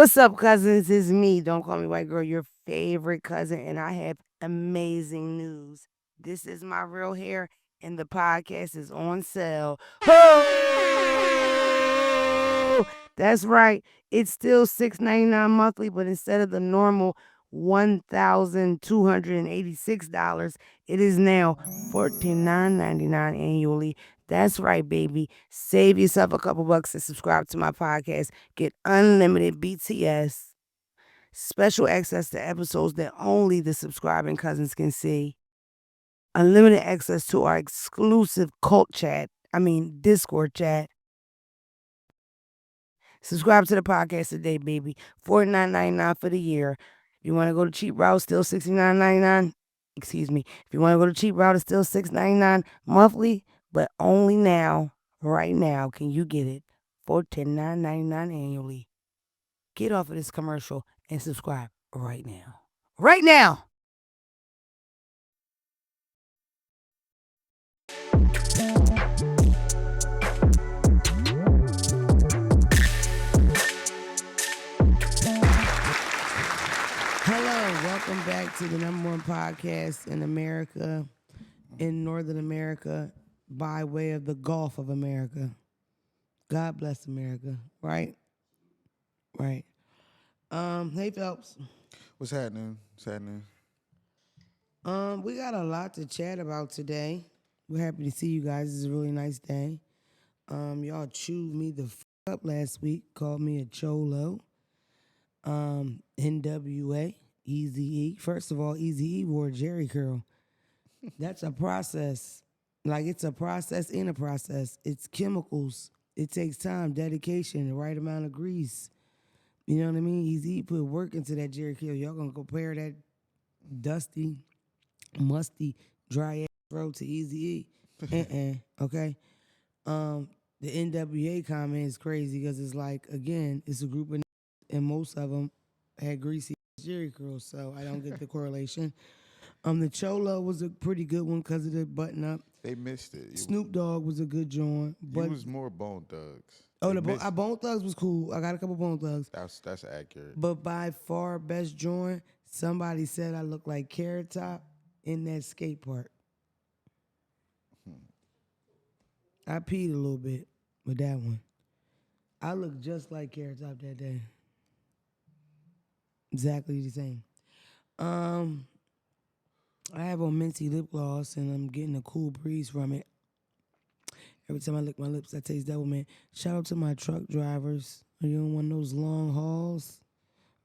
What's up, cousins? It's me. Don't call me white girl, your favorite cousin, and I have amazing news. This is my real hair, and the podcast is on sale. Ho! That's right. It's still $6.99 monthly, but instead of the normal $1,286, it is now $14,999 annually. That's right, baby. Save yourself a couple bucks and subscribe to my podcast. Get unlimited BTS, special access to episodes that only the subscribing cousins can see, unlimited access to our exclusive cult chat, Discord chat. Subscribe to the podcast today, baby. $49.99 for the year. If you want to go to cheap route, still $69.99. Excuse me. If you want to go to cheap route, it's still $6.99 monthly, but only now, right now, can you get it for $10,999 annually. Get off of this commercial and subscribe right now. Right now. Hello, welcome back to the number one podcast in America, in Northern America, by way of the Gulf of America. God bless America, right? Right. Hey Phelps. What's happening? What's happening? We got a lot to chat about today. We're happy to see you guys. It's a really nice day. Y'all chewed me the up last week, called me a cholo. NWA, Eazy-E. First of all, Eazy-E wore a Jerry curl. That's a process. Like, it's a process in a process. It's chemicals. It takes time, dedication, the right amount of grease. You know what I mean? Eazy-E put work into that Jerry curl. Y'all gonna compare that dusty, musty, dry ass throat to Eazy-E? Okay? The NWA comment is crazy because it's like, again, it's a group of and most of them had greasy Jerry curls, so I don't get the correlation. The Cholo was a pretty good one because of the button up. They missed it. Snoop Dogg was a good joint, but it was more Bone Thugs. Bone Thugs was cool. I got a couple Bone Thugs. That's accurate. But by far best joint, somebody said I look like Carrot Top in that skate park. I peed a little bit with that one. I looked just like Carrot Top that day. Exactly the same. I have on minty lip gloss and I'm getting a cool breeze from it. Every time I lick my lips, I taste double, man. Shout out to my truck drivers. Are you on one of those long hauls?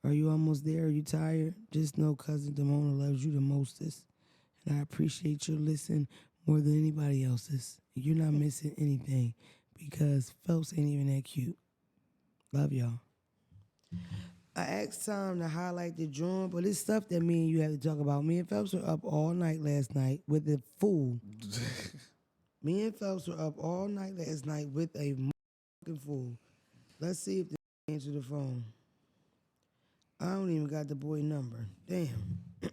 Are you almost there? Are you tired? Just know Cousin Damona loves you the mostest. And I appreciate your listen more than anybody else's. You're not missing anything because Phelps ain't even that cute. Love y'all. I asked Tom to highlight the joint, but it's stuff that me and you have to talk about. Me and Phelps were up all night last night with a fool. Me and Phelps were up all night last night with a motherfucking fool. Let's see if they answer the phone. I don't even got the boy number. Damn. Let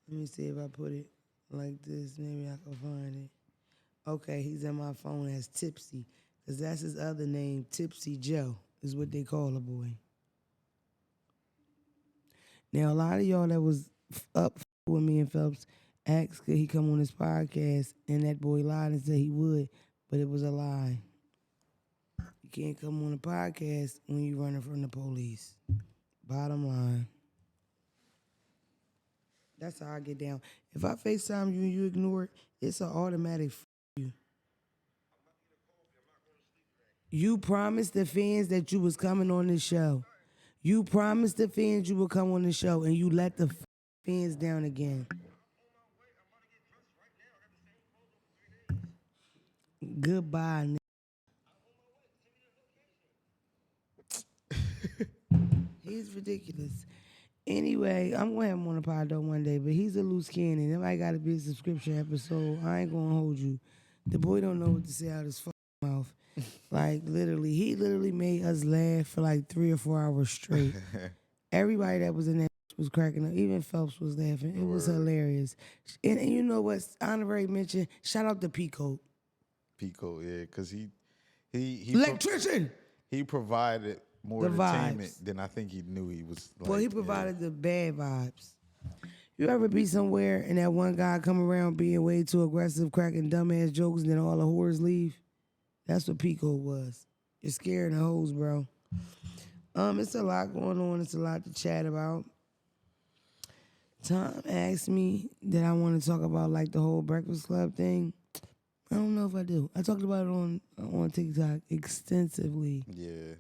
me see if I put it like this. Maybe I can find it. Okay, he's in my phone as Tipsy, because that's his other name, Tipsy Joe. Is what they call a boy. Now, a lot of y'all that was up with me and Phelps asked could he come on this podcast, and that boy lied and said he would, but it was a lie. You can't come on a podcast when you're running from the police. Bottom line. That's how I get down. If I FaceTime you and you ignore it, it's an automatic you. You promised the fans that you was coming on this show. You promised the fans you would come on the show, and you let the fans down again. Goodbye, He's ridiculous. Anyway, I'm going to have him on the pod though one day, but he's a loose cannon. It might got to be a subscription episode. I ain't going to hold you. The boy don't know what to say out his fucking mouth. Like, literally, he literally made us laugh for like 3 or 4 hours straight. Everybody that was in that was cracking up. Even Phelps was laughing. It was hilarious. And you know what? Honorary mention, shout out to Pico, yeah, because he electrician! He provided more the entertainment vibes. than I think he knew he was. Like, Well, he provided the bad vibes. You ever be somewhere and that one guy come around being way too aggressive, cracking dumbass jokes, and then all the whores leave? That's what Pico was. You're scaring the hoes, bro. It's a lot going on. It's a lot to chat about. Tom asked me that I want to talk about like the whole Breakfast Club thing. I don't know if I do. I talked about it on TikTok extensively. Yeah.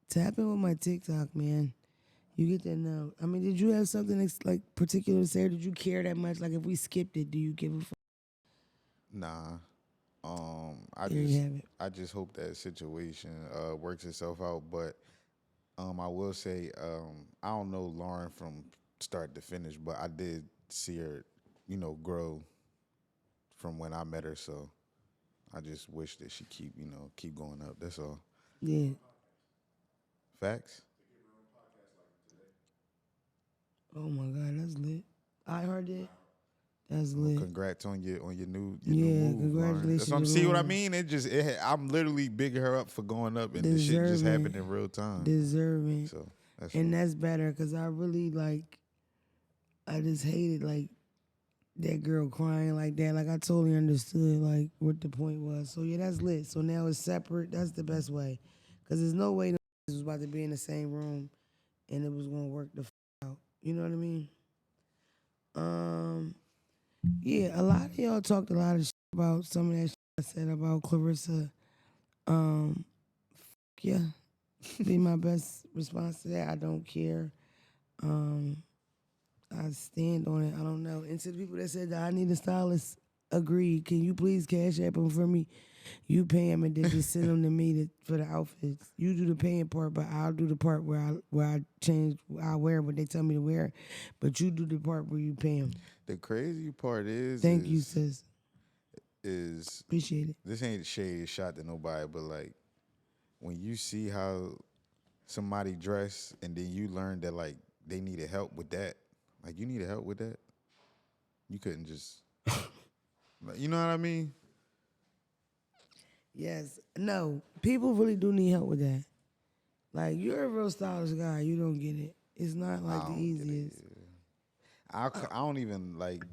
Tap in with my TikTok, man. You get that now. I mean, did you have something like particular to say? Or did you care that much? Like, if we skipped it, do you give a fuck? Nah. There you have it. I just hope that situation works itself out. But I will say I don't know Lauren from start to finish, but I did see her, grow from when I met her. So I just wish that she keep going up. That's all. Yeah. Facts. Oh my God, that's lit. I heard it. That's Well, lit. congrats on your new Yeah, move, Lauren. congratulations That's what I'm to see what I Lauren. mean. I'm literally bigging her up for going up, and this shit just happened in real time. Deserving. So that's better because I really I just hated that girl crying like that. Like I totally understood like what the point was. So yeah, that's lit. So now it's separate. That's the best way because there's no way was about to be in the same room and it was gonna work the out. You know what I mean? Yeah, a lot of y'all talked a lot of shit about some of that shit I said about Clarissa. Yeah, be my best response to that. I don't care. I stand on it. I don't know. And to the people that said that I need a stylist, agreed. Can you please cash app them for me? You pay them and then just send them to me for the outfits. You do the paying part, but I'll do the part where I change. I wear what they tell me to wear, but you do the part where you pay them. The crazy part Thank you, sis. Is Appreciate it. this ain't a shady shot to nobody, but like when you see how somebody dress and then you learn that like they needed help with that, like you needed help with that, you couldn't just, you know what I mean? Yes. No, people really do need help with that. Like, you're a real stylish guy. You don't get it. It's not like the easiest. I don't even like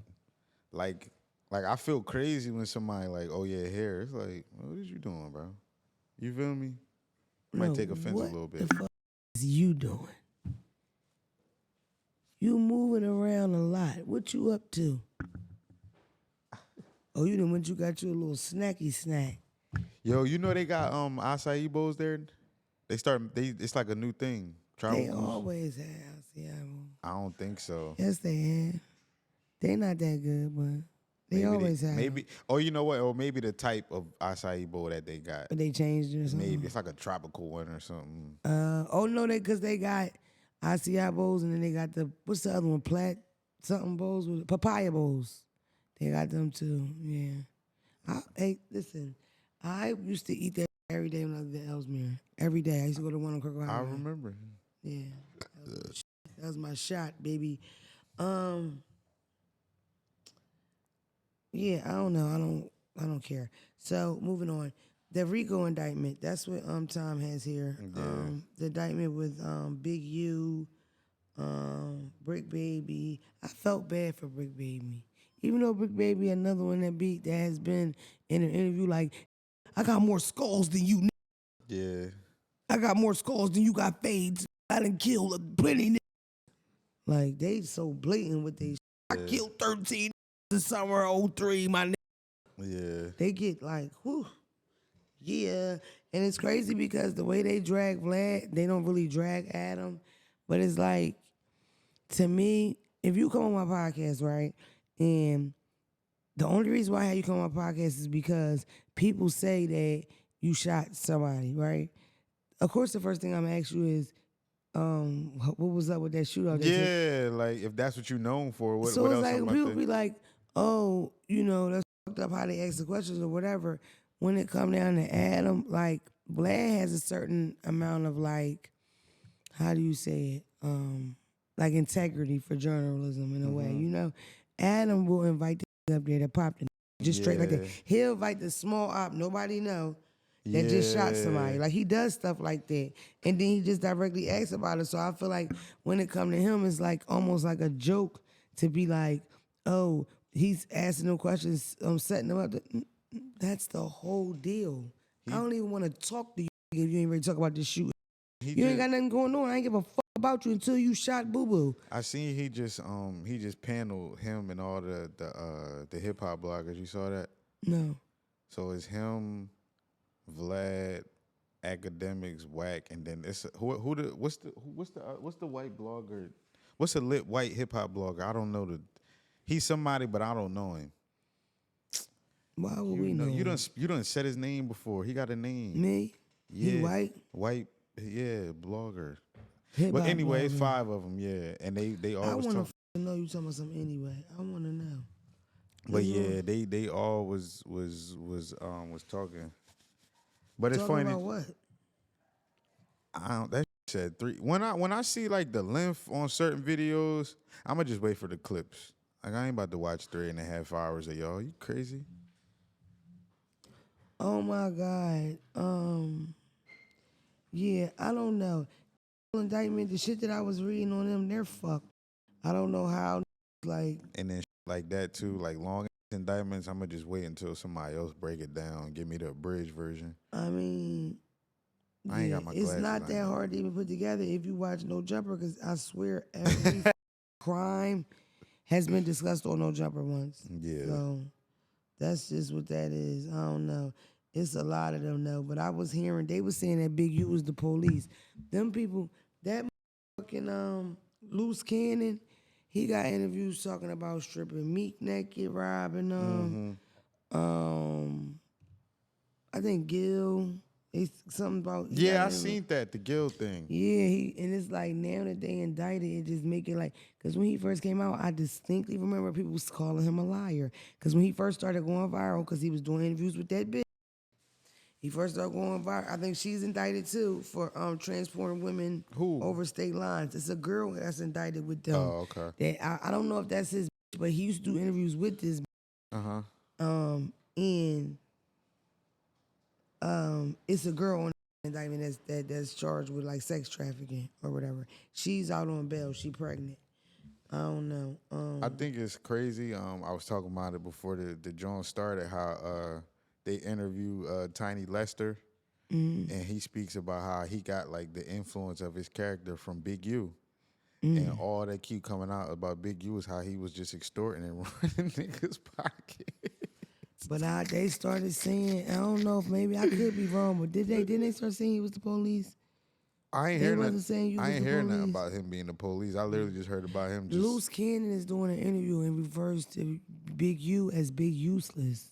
I feel crazy when somebody like, oh yeah, hair. It's like, what is you doing, bro? You feel me? Might take offense a little bit. What the fuck is you doing? You moving around a lot. What you up to? Oh, you done went you got you a little snacky snack. Yo, you know they got acai bowls there? It's like a new thing. They always have Seattle. I don't think so. Yes, they have. They not that good, but they always have. Maybe, or you know what? Or maybe the type of acai bowl that they got. But they changed it or something. Maybe it's like a tropical one or something. Oh no, because they got acai bowls and then they got what's the other one? Plat something bowls with papaya bowls. They got them too. Yeah. Hey, listen. I used to eat that every day when I was at Ellesmere. Every day. I used to go to one on Kirkland Highway. I remember. Yeah. That was my shot, baby. Yeah, I don't know. I don't care. So moving on. The RICO indictment. That's what Tom has here. Yeah. The indictment with Big U, Brick Baby. I felt bad for Brick Baby. Even though Brick Baby, another one that has been in an interview like, I got more skulls than you. Yeah. I got more skulls than you got fades. I done killed plenty. Like, they so blatant with they I killed 13 in summer of 03, my nigga. Yeah. They get like, whew. Yeah. And it's crazy because the way they drag Vlad, they don't really drag Adam. But it's like, to me, if you come on my podcast, right, and the only reason why I have you come on my podcast is because people say that you shot somebody, right? Of course, the first thing I'm gonna ask you is, what was up with that shootout? Yeah, like if that's what you're known for, what So else? it's like people be like, oh, that's fucked up how they ask the questions or whatever. When it come down to Adam, like Vlad has a certain amount of like, how do you say it? Like integrity for journalism in a way, Adam will invite the up there to pop the just straight like that. He'll invite the small op, nobody know. that just shot Yeah. somebody. Like he does stuff like that, and then he just directly asks about it. So I feel like when it come to him, it's like almost like a joke to be like, oh, he's asking them questions, setting them up. That's the whole deal. I don't even want to talk to you if you ain't ready to talk about this shooting. You ain't got nothing going on. I ain't give a fuck about you until you shot Boo Boo. I seen he just paneled him and all the hip hop bloggers. You saw that? No. So it's him, Vlad, Academics, Whack, and then it's what's the white blogger? What's the lit white hip hop blogger? I don't know he's somebody, but I don't know him. Why would we know? You done said his name before. He got a name. Me? Yeah. He white? White, yeah, blogger. Hip-hop But anyway, it's blogger. 5 of them, yeah, and they all. I was want to know you talking about something anyway. I want to know. But yeah, they all was talking. But it's talking funny. about what? That said 3. When I see like the length on certain videos, I'ma just wait for the clips. Like I ain't about to watch 3.5 hours of y'all. You crazy? Oh my God. Yeah, I don't know. Indictment, the shit that I was reading on them, they're fucked. I don't know how, like. And then like that too, like long indictments. I'ma just wait until somebody else break it down and give me the abridged version. I mean, I ain't got my it's glasses not on. that hard to even put together if you watch No Jumper, because I swear every crime has been discussed on No Jumper once. Yeah. So that's just what that is. I don't know. It's a lot of them though, but I was hearing they was saying that Big U was the police. Them people, that fucking Loose Cannon, he got interviews talking about stripping Meek naked, robbing I think Gil. It's something about Yeah, I seen that, the Guild thing. Yeah, and it's like now that they indicted, it just make it like, because when he first came out, I distinctly remember people was calling him a liar. Because when he first started going viral, because he was doing interviews with that bitch, he first started going viral. I think she's indicted too for transporting women over state lines. It's a girl that's indicted with them. Oh, okay. That I don't know if that's his, but he used to do interviews with this. And it's a girl on indictment that's charged with like sex trafficking or whatever. She's out on bail. She pregnant. I don't know. I think it's crazy. I was talking about it before the joint started. How they interview Tiny Lester, and he speaks about how he got like the influence of his character from Big U, and all that keep coming out about Big U is how he was just extorting and running niggas' pockets. But they started saying, I don't know if maybe I could be wrong, but didn't they start saying he was the police? I ain't hearing nothing about him being the police. I literally just heard about him. Loose Cannon is doing an interview in reverse to Big U as Big Useless.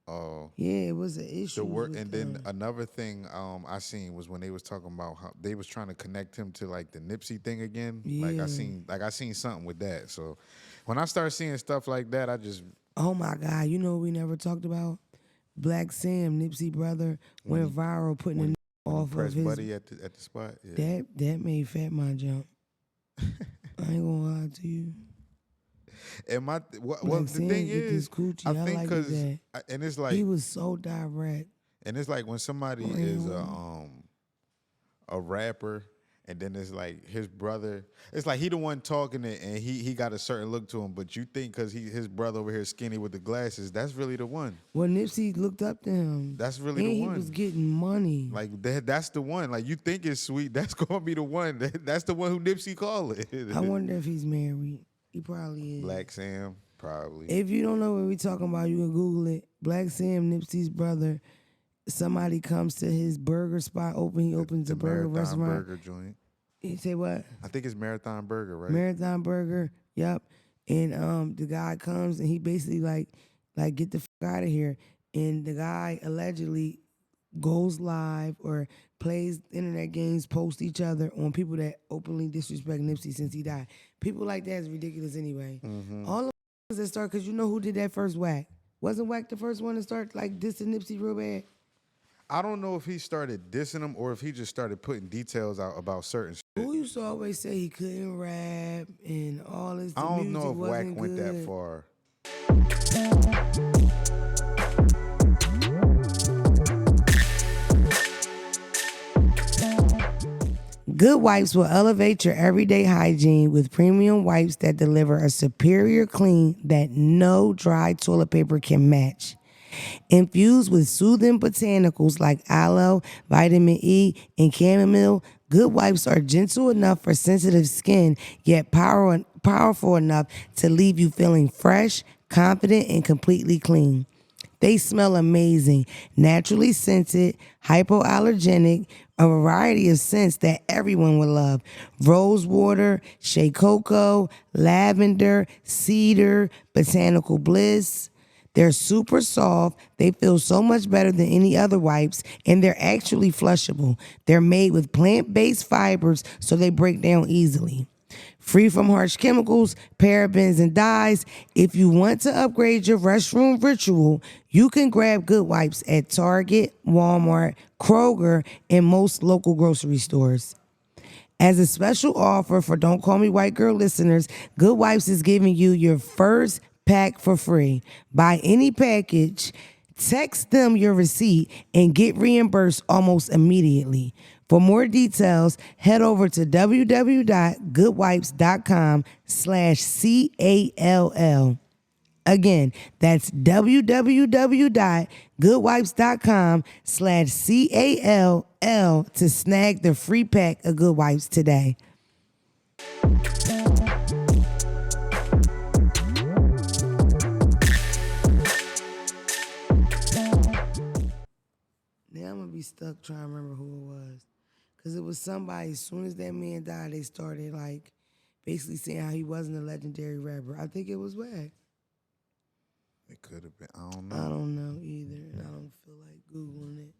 Oh. Yeah, it was an issue. Then another thing I seen was when they was talking about how they was trying to connect him to like the Nipsey thing again. Yeah. Like I seen something with that. So when I start seeing stuff like that, I just. Oh my God! You know what we never talked about? Black Sam, Nipsey brother, went viral putting a off of his buddy at the spot. Yeah. That made Fat Man jump. I ain't gonna lie to you. And the thing is, I think because and it's like he was so direct. And it's like when somebody is a rapper. And then it's like his brother. It's like he the one talking it, and he got a certain look to him. But you think because his brother over here skinny with the glasses, that's really the one. Well, Nipsey looked up to him. That's really the one. And he was getting money. Like that's the one. Like you think it's sweet. That's gonna be the one. That's the one who Nipsey call it. I wonder if he's married. He probably is. Black Sam, probably. If you don't know what we talking about, you can Google it. Black Sam, Nipsey's brother. Somebody comes to his burger spot. He opens a burger restaurant. Burger joint. He say what? I think it's Marathon Burger, right? Marathon Burger. Yep. And the guy comes and he basically like get the fuck out of here. And the guy allegedly goes live or plays internet games, post each other on people that openly disrespect Nipsey since he died. People like that is ridiculous anyway. All the that start, because you know who did that first Whack? Wasn't Whack the first one to start like dissing Nipsey real bad? I don't know if he started dissing him or if he just started putting details out about certain shit. Who used to always say he couldn't rap and all this. I don't know if Whack went that far. Good Wipes will elevate your everyday hygiene with premium wipes that deliver a superior clean that no dry toilet paper can match. Infused with soothing botanicals like aloe, vitamin E, and chamomile, Good Wipes are gentle enough for sensitive skin, yet powerful enough to leave you feeling fresh, confident, and completely clean. They smell amazing, naturally scented, hypoallergenic, a variety of scents that everyone would love. Rose water, shea cocoa, lavender, cedar, botanical bliss. They're super soft. They feel so much better than any other wipes, and they're actually flushable. They're made with plant-based fibers, so they break down easily. Free from harsh chemicals, parabens, and dyes. If you want to upgrade your restroom ritual, you can grab Good Wipes at Target, Walmart, Kroger, and most local grocery stores. As a special offer for Don't Call Me White Girl listeners, Good Wipes is giving you your first pack for free. Buy any package, text them your receipt, and get reimbursed almost immediately. For more details, head over to www.goodwipes.com/CALL. Again, that's www.goodwipes.com/CALL to snag the free pack of Good Wipes today. Now I'm going to be stuck trying to remember who it was. Because it was somebody, as soon as that man died, they started like basically saying how he wasn't a legendary rapper. I think it was Wack. It could have been. I don't know. I don't know either. And I don't feel like Googling it.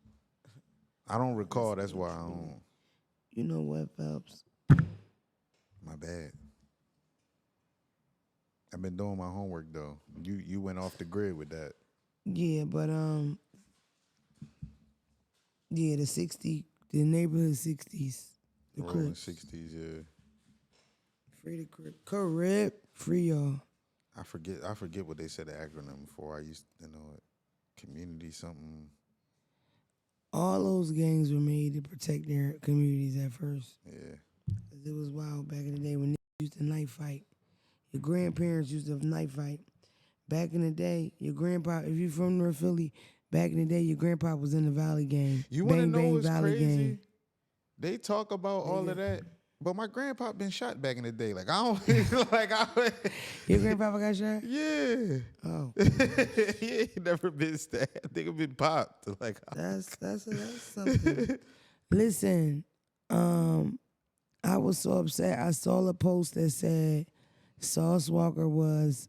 I don't recall. That's why I don't. You know what, Phelps? My bad. I've been doing my homework though. You went off the grid with that. Yeah, but yeah, the neighborhood 60's, the Rollin Crips. 60's, yeah. Free the Crip, free y'all. I forget what they said the acronym for. I used to know it. Community something. All those gangs were made to protect their communities at first. Yeah. It was wild back in the day when they used to knife fight. Your grandparents used to knife fight. Back in the day, your grandpa, if you're from North Philly, back in the day, your grandpa was in the Valley gang. You want to Bang know Bang what's Valley crazy? gang. They talk about all of that, but my grandpa been shot back in the day. Like I don't like Your grandpa got shot? Yeah. Oh. He ain't never been stabbed. I think it been popped. Like That's something. Listen, I was so upset. I saw a post that said Sauce Walker was,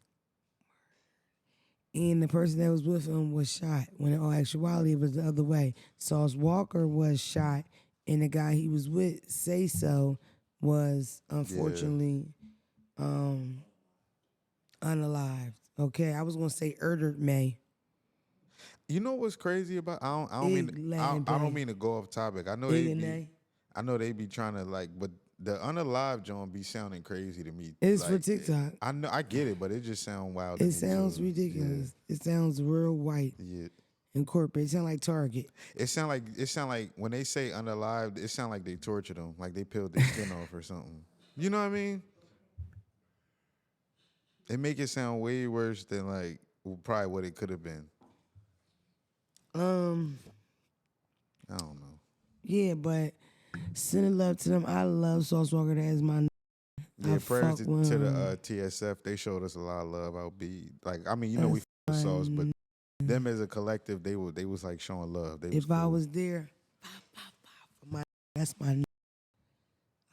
and the person that was with him was shot. When in all actuality, it was the other way. Sauce Walker was shot, and the guy he was with, Say So, was unfortunately unalived. Okay, I was gonna say Erdert May. You know what's crazy about? I don't mean to go off topic. I know they be trying to like, but the unalive John be sounding crazy to me. It's like, for TikTok. I know, I get it, but it just sounds wild. It sounds ridiculous. Yeah. It sounds real white. Yeah. And corporate. It sound like Target. It sound like when they say unalive, it sound like they tortured them, like they peeled their skin off or something. You know what I mean? They make it sound way worse than like probably what it could have been. I don't know. Yeah, but sending love to them. I love Sauce Walker. That is my. Yeah, prayers to the TSF. They showed us a lot of love. I'll be like, I mean, you know, we f Sauce, but them as a collective, they was like showing love. They was if cool. I was there, that's my. I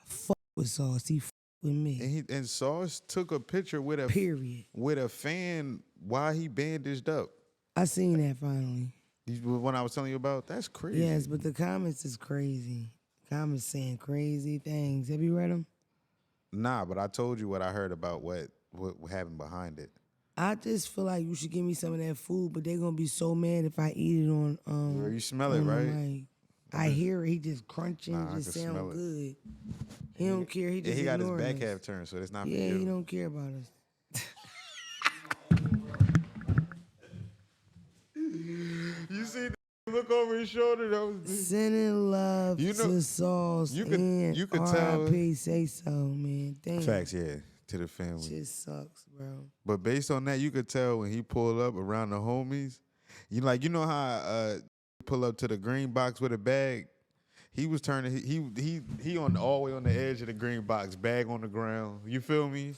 fuck with Sauce. He fuck with me. And Sauce took a picture with a fan while he bandaged up. I seen that finally. When I was telling you about, that's crazy. Yes, but the comments is crazy. Comments saying crazy things. Have you read them? Nah, but I told you what I heard about what happened behind it. I just feel like you should give me some of that food, but they're gonna be so mad if I eat it on. Where you smell it, right? I hear it. He just crunching. It just sound good. He don't care. He just he got his back us. half turned, so it's not. Yeah, for you. He don't care about us. You see, look look over his shoulder. That was Sending love You know, to Sauce you could- and you could tell- R.I.P. Say so, man. Damn. facts, yeah, to the family. Shit sucks, bro. But based on that, you could tell when he pulled up around the homies. You know how pull up to the green box with a bag. He was turning. He on all the way on the edge of the green box, bag on the ground. You feel me?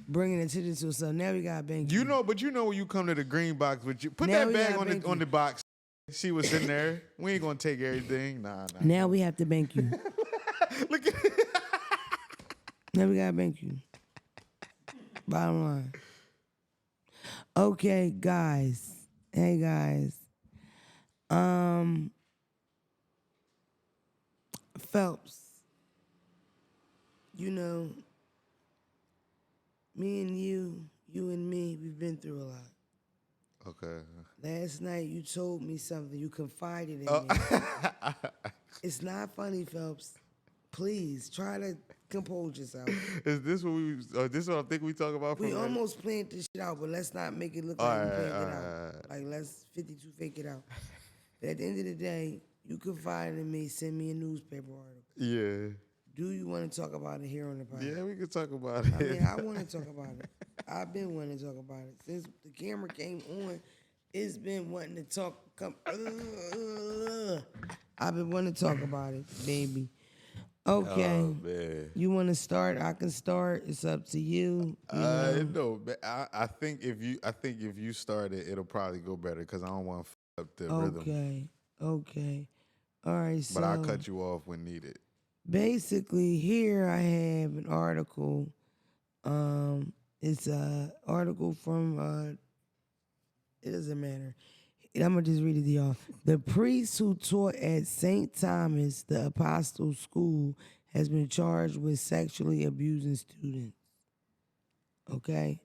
Bringing attention to himself. Now we got bank. You know, but when you come to the green box, but you put Now that we bag got on the box. See what's in there. We ain't gonna take everything. Nah. Now we have to bank you. Look at Now we gotta bank you. Bottom line. Okay, guys. Hey guys. Phelps. You know, me and you and me, we've been through a lot. Okay. Last night you told me something. You confided in me. It's not funny, Phelps. Please try to compose yourself. Is this what this what I think we talk about? We from almost planned this shit out, but let's not make it look like we planned it out. Like, let's 52 fake it out. But at the end of the day, you confided in me, send me a newspaper article. Yeah. Do you want to talk about it here on the podcast? Yeah, we can talk about it. I mean, I want to talk about it. I've been wanting to talk about it. Since the camera came on, it's been wanting to talk. I've been wanting to talk about it, baby. Okay. Oh, man. You want to start? I can start. It's up to you. No, but I think if you start it, it'll probably go better because I don't want to f up the rhythm. Okay. All right. So But I'll cut you off when needed. basically, here I have an article. It's an article from. It doesn't matter. I'm gonna just read it to y'all. The priest who taught at St. Thomas, the Apostle School, has been charged with sexually abusing students. Okay.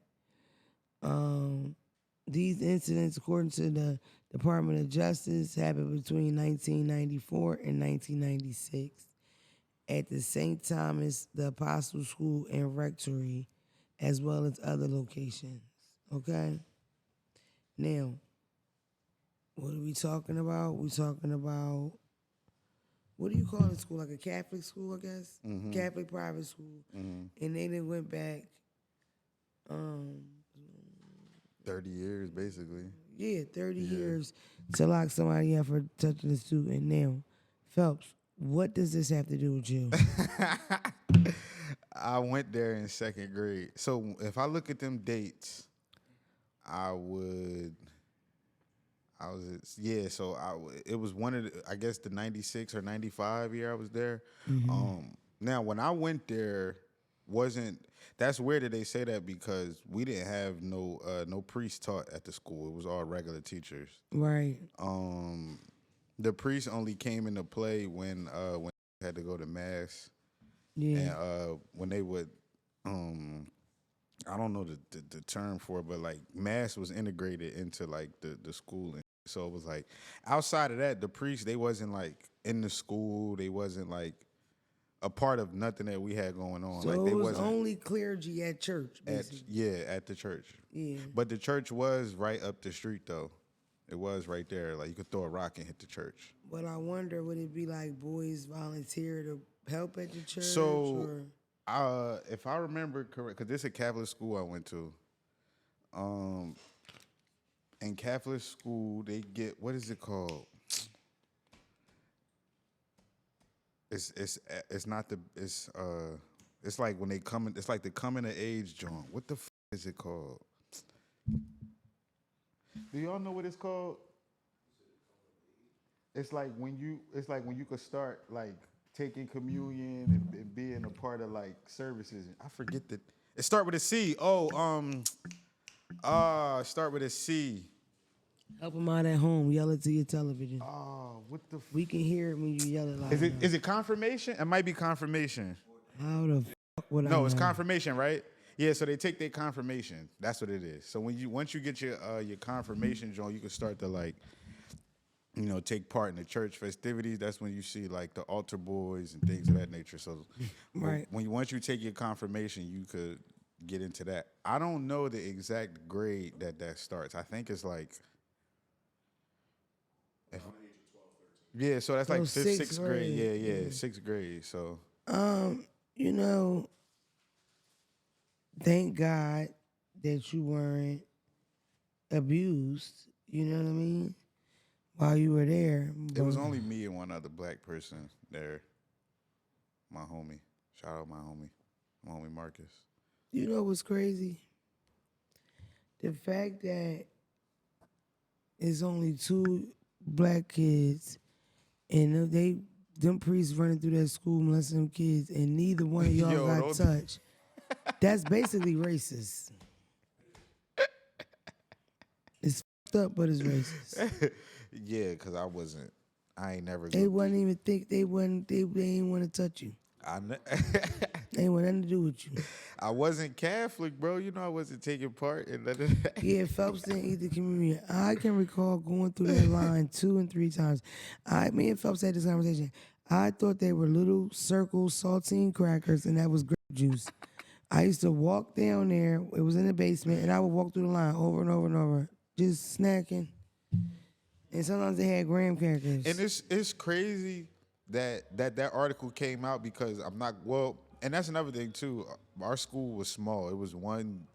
These incidents, according to the Department of Justice, happened between 1994 and 1996 at the St. Thomas, the Apostle School and Rectory, as well as other locations. Okay. Now, what are we talking about? We're talking about, what do you call it school? Like a Catholic school, I guess? Mm-hmm. Catholic private school. Mm-hmm. And they then went back, 30 years, basically. 30 years to lock somebody up for touching a student. Now, Phelps, what does this have to do with you? I went there in second grade. So if I look at them dates, it was one of the, I guess the 96 or 95 year I was there. Mm-hmm. Now when I went there, that's weird that they say that because we didn't have no priest taught at the school. It was all regular teachers. Right. The priest only came into play when they had to go to mass. Yeah. And when they would I don't know the term for it, but like mass was integrated into like the school, and so it was like outside of that, the priests, they wasn't like in the school, they wasn't like a part of nothing that we had going on. So like they it was wasn't only clergy at church, basically. at the church. Yeah. But the church was right up the street though. It was right there. Like you could throw a rock and hit the church. But I wonder, would it be like boys volunteer to help at the church? So, if I remember correct, because this is a Catholic school I went to. In Catholic school, they get, what is it called? It's like when they come in, it's like the coming of age joint. What the is it called? Do y'all know what it's called? It's like when you could start like taking communion and being a part of like services. I forget that. It start with a C. Start with a C. Help them out at home. Yell it to your television. Oh, what the? We can hear it when you yell it loud. Is it confirmation? It might be confirmation. How the fuck would I know? No, it's confirmation, right? Yeah, so they take their confirmation. That's what it is. So once you get your confirmation, John, you can start to like, take part in the church festivities. That's when you see like the altar boys and things of that nature. So right. once you take your confirmation, you could get into that. I don't know the exact grade that starts. I think it's like Yeah, so that's So like fifth, sixth sixth grade. grade. Yeah, yeah, sixth grade. So You know, thank God that you weren't abused. You know what I mean? While you were there, it but was only me and one other black person there. My homie. Shout out my homie Marcus. you know what's crazy? The fact that it's only two black kids and them priests running through that school molesting them kids and neither one of y'all Yo, got don't. touched. That's basically racist. It's fucked up, but it's racist. Yeah, cause I ain't never They go. wouldn't even think they ain't want to touch you. I ne- They ain't want nothing to do with you. I wasn't Catholic, bro. You know I wasn't taking part in none of that. Yeah, Phelps didn't eat the communion. I can recall going through that line 2 and 3 times. Me and Phelps had this conversation. I thought they were little circle saltine crackers, and that was grape juice. I used to walk down there. It was in the basement, and I would walk through the line over and over and over, just snacking. And sometimes they had graham crackers. And it's crazy that article came out because I'm not well, and that's another thing too. Our school was small. It was one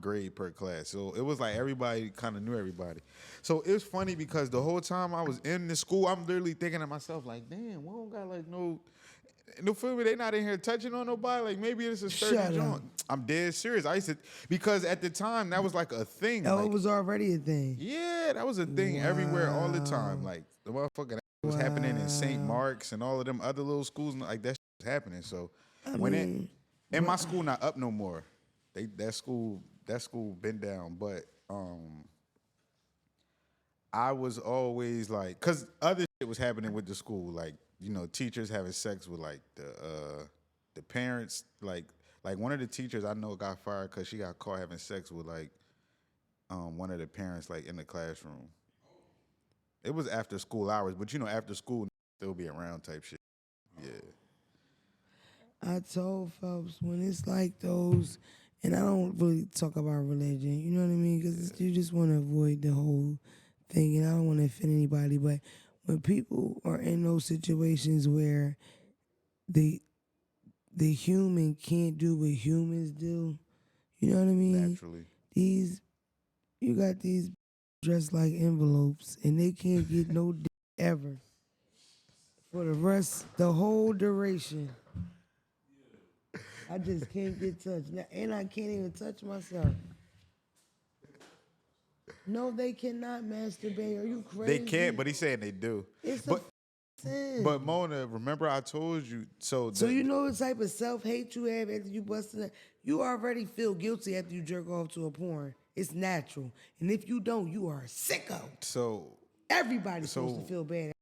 grade per class, so it was like everybody kind of knew everybody. So it was funny because the whole time I was in the school, I'm literally thinking to myself like, damn, we don't got like no feel me. They not in here touching on nobody. Like maybe it's a sturdy Shut up. joint. I'm dead serious. I used to because at the time that was like a thing. Oh, Like it was already a thing. yeah, that was a thing everywhere all the time. Like the motherfucking was happening in St. Mark's and all of them other little schools. Like that shit was happening. So and my school not up no more. That school been down. But I was always like, cause other shit was happening with the school. Like teachers having sex with like the parents. Like one of the teachers I know got fired because she got caught having sex with like one of the parents like in the classroom. It was after school hours, but after school still be around type shit. Yeah. I told folks when it's like those, and I don't really talk about religion, you know what I mean? Because you just want to avoid the whole thing, and I don't want to offend anybody. But when people are in those situations where the human can't do what humans do, you know what I mean? Naturally. You got these dressed like envelopes, and they can't get no dick ever for the whole duration. I just can't get touched. And I can't even touch myself. No, they cannot masturbate. Are you crazy? They can't, but he's saying they do. It's but a sin. but Mona, remember I told you So you know the type of self-hate you have after you busting it? You already feel guilty after you jerk off to a porn. It's natural. And if you don't, you are a sicko. So Everybody's supposed to feel bad.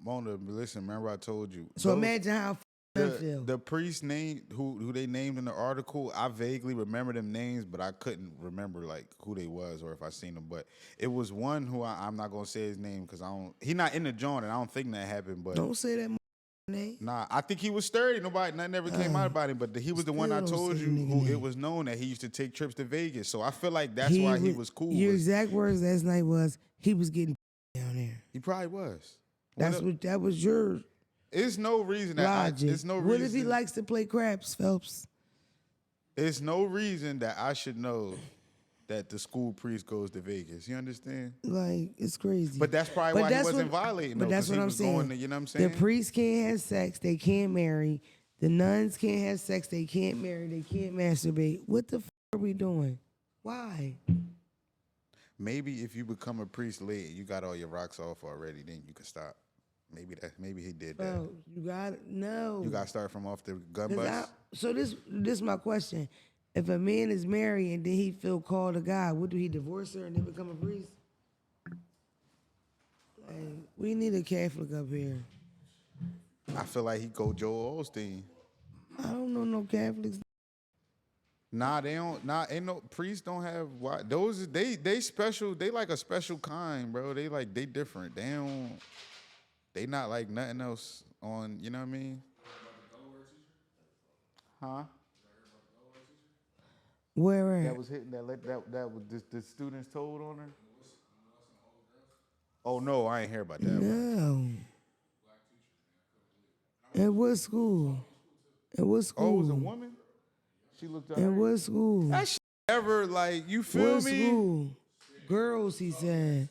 Mona, listen, remember I told you. So imagine how I feel. The priest name who they named in the article, I vaguely remember them names, but I couldn't remember like who they was or if I seen them. But it was one who I'm not gonna say his name because he not in the joint and I don't think that happened. But Don't say that name. nah, I think he was sturdy. Nothing ever came out about him. But he was the one I Still don't told say you nigga who name. it was known that he used to take trips to Vegas. So I feel like that's why he was cool. Your exact words last night was he was getting down there. He probably was. That was your It's no reason that logic. it's no What reason. if he likes to play craps, Phelps? It's no reason that I should know that the school priest goes to Vegas. You understand? Like, it's crazy. But that's probably why he wasn't violating. But though, that's 'cause what he I'm was saying. Going to, you know what I'm saying? The priests can't have sex. They can't marry. The nuns can't have sex. They can't marry. They can't masturbate. What the are we doing? Why? Maybe if you become a priest late, you got all your rocks off already, then you can stop. Maybe he did that. Bro, you got no. You got to start from off the gun bus. So this is my question. If a man is married and then he feel called to God, what do he divorce her and then become a priest? Like, we need a Catholic up here. I feel like he go Joel Osteen. I don't know no Catholics. Nah, they don't. Nah, ain't no priests don't have those. They special. They like a special kind, bro. They different. They not like nothing else on. You know what I mean? Huh? Where That at? was hitting that was the students told on her. Oh no, I ain't hear about that one. No. At what school? At what Oh, it was a school? woman. She looked At at what school? that shit ever like you feel What me? school? Girls, he said.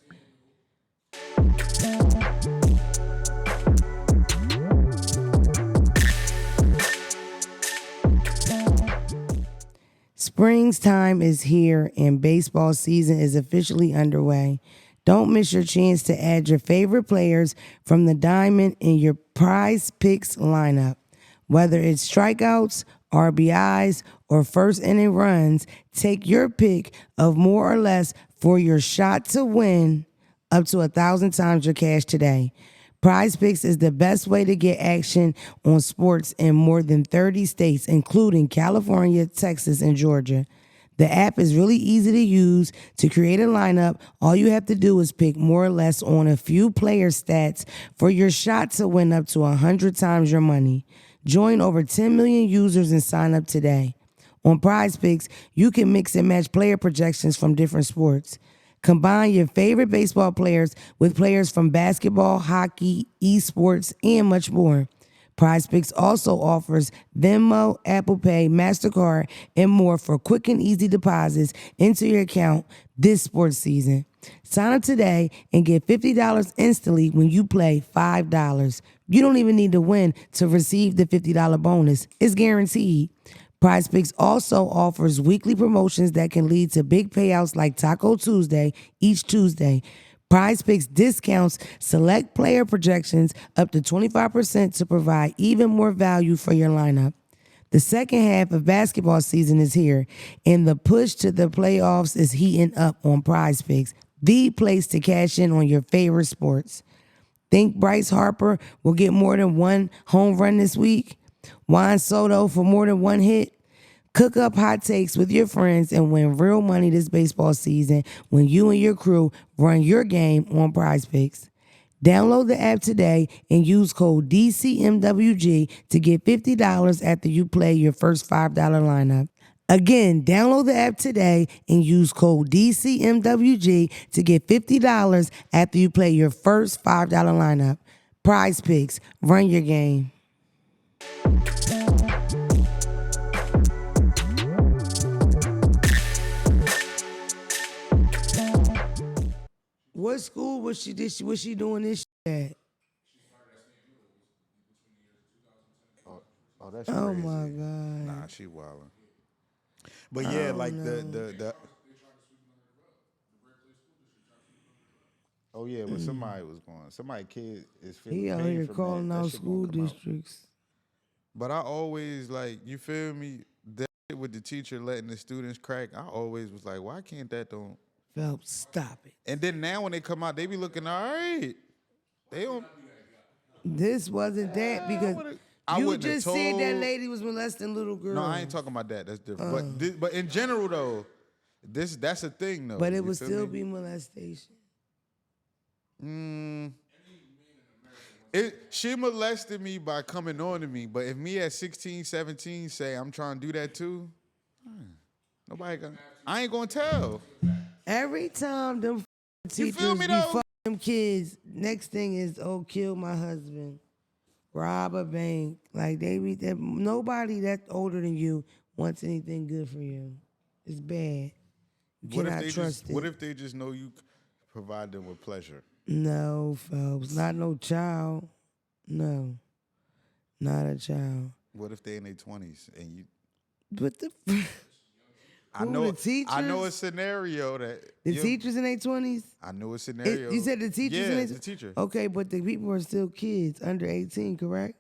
Spring's time is here and baseball season is officially underway. Don't miss your chance to add your favorite players from the diamond in your prize picks lineup. Whether it's strikeouts, RBIs, or first inning runs, take your pick of more or less for your shot to win up to 1,000 times your cash today. Prize Picks is the best way to get action on sports in more than 30 states, including California, Texas, and Georgia. The app is really easy to use. To create a lineup, all you have to do is pick more or less on a few player stats for your shot to win up to 100 times your money. Join over 10 million users and sign up today. On Prize Picks, you can mix and match player projections from different sports. Combine your favorite baseball players with players from basketball, hockey, esports, and much more. Prize Picks also offers Venmo, Apple Pay, MasterCard, and more for quick and easy deposits into your account this sports season. Sign up today and get $50 instantly when you play $5. You don't even need to win to receive the $50 bonus. It's guaranteed. Prize Picks also offers weekly promotions that can lead to big payouts like Taco Tuesday each Tuesday. Prize Picks discounts select player projections up to 25% to provide even more value for your lineup. The second half of basketball season is here, and the push to the playoffs is heating up on Prize Picks, the place to cash in on your favorite sports. Think Bryce Harper will get more than one home run this week? Juan Soto for more than one hit? Cook up hot takes with your friends and win real money this baseball season when you and your crew run your game on Prize Picks. Download the app today and use code DCMWG to get $50 after you play your first $5 lineup. Again, download the app today and use code DCMWG to get $50 after you play your first $5 lineup. Prize Picks, run your game. What school was she doing this shit at? Oh, that's Oh crazy. my God. Nah, she wildin'. But yeah, like the oh yeah, but somebody was going. Somebody kid is feeling He out pain here from calling that out shit gonna school come out. districts. But I always like you feel me that shit with the teacher letting the students crack. I always was like, why can't that don't? Phelps, stop it. And then now when they come out, they be looking all right. They don't. This wasn't that because I you wouldn't have just said that told. lady was molesting little girls. No, I ain't talking about that. That's different. But in general though, that's a thing though. But it You would feel still me? be molestation. She molested me by coming on to me, but if me at 16, 17 say I'm trying to do that too, nobody gonna. I ain't gonna tell. Every time them You feel teachers me be though? fucking them kids, next thing is, oh, kill my husband, rob a bank. Like nobody that's older than you wants anything good for you. It's bad. You cannot trust it. What if they just know you provide them with pleasure? No, folks, not no child. No, not a child. What if they in their 20s and you? But the I know. the teachers? I know a scenario that The teachers in their 20s? I know a scenario. You said the teachers Yeah, in their the teacher. Okay, but the people are still kids, under 18, correct?